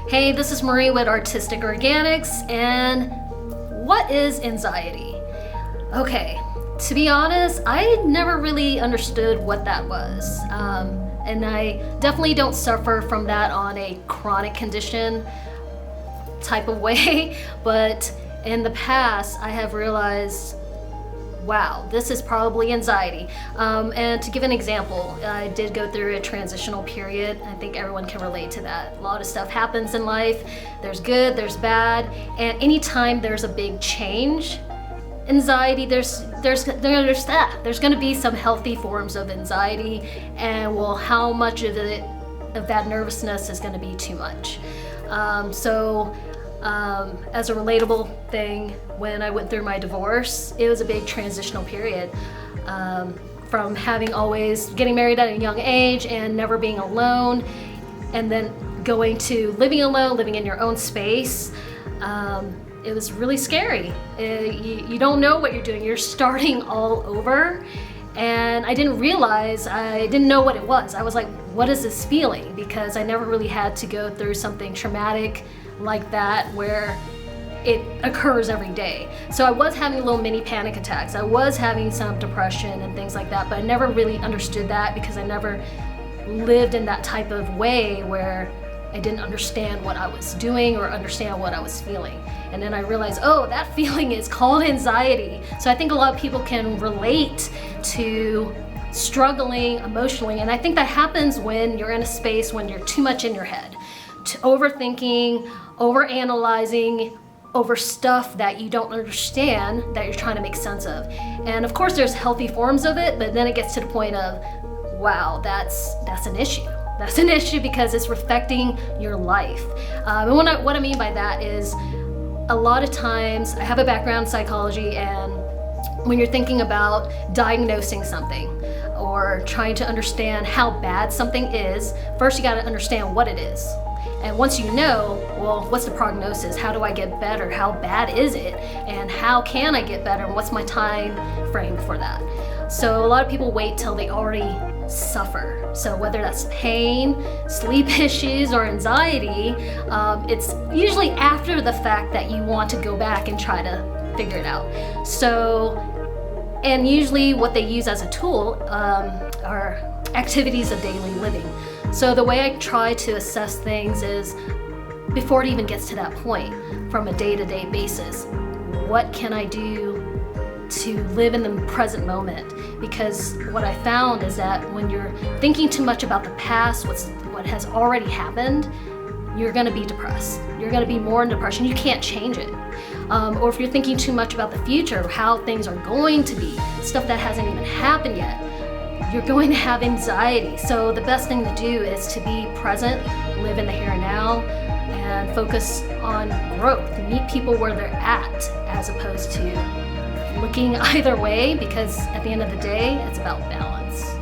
Hey, this is Marie with Artistic Organics, and what is anxiety? Okay, to be honest, I never really understood what that was. And I definitely don't suffer from that on a chronic condition type of way, but in the past, I have realized, wow, this is probably anxiety. And to give an example, I did go through a transitional period. I think everyone can relate to that. A lot of stuff happens in life. There's good, there's bad, and anytime there's a big change, anxiety, there's going to be some healthy forms of anxiety, and well, how much of that nervousness is going to be too much. As a relatable thing, when I went through my divorce, it was a big transitional period. From having always getting married at a young age and never being alone, and then going to living alone, living in your own space. It was really scary. You don't know what you're doing. You're starting all over. And I didn't realize, I didn't know what it was. I was like, what is this feeling? Because I never really had to go through something traumatic like that where it occurs every day. So I was having little mini panic attacks. I was having some depression and things like that, but I never really understood that because I never lived in that type of way where I didn't understand what I was doing or understand what I was feeling. And then I realized, oh, that feeling is called anxiety. So I think a lot of people can relate to struggling emotionally. And I think that happens when you're in a space when you're too much in your head, overthinking, overanalyzing over stuff that you don't understand, that you're trying to make sense of. And of course there's healthy forms of it, but then it gets to the point of, wow, that's an issue. That's an issue because it's affecting your life. And what I mean by that is, a lot of times, I have a background in psychology, and when you're thinking about diagnosing something or trying to understand how bad something is, first you gotta understand what it is. And once you know, well, what's the prognosis? How do I get better? How bad is it? And how can I get better? And what's my time frame for that? So a lot of people wait till they already suffer. So whether that's pain, sleep issues, or anxiety, it's usually after the fact that you want to go back and try to figure it out. So, and usually what they use as a tool are activities of daily living. So the way I try to assess things is, before it even gets to that point, from a day-to-day basis, what can I do to live in the present moment? Because what I found is that when you're thinking too much about the past, what has already happened, you're going to be depressed. You're going to be more in depression. You can't change it. Or if you're thinking too much about the future, how things are going to be, stuff that hasn't even happened yet, you're going to have anxiety. So the best thing to do is to be present, live in the here and now, and focus on growth. Meet people where they're at, as opposed to looking either way, because at the end of the day, it's about balance.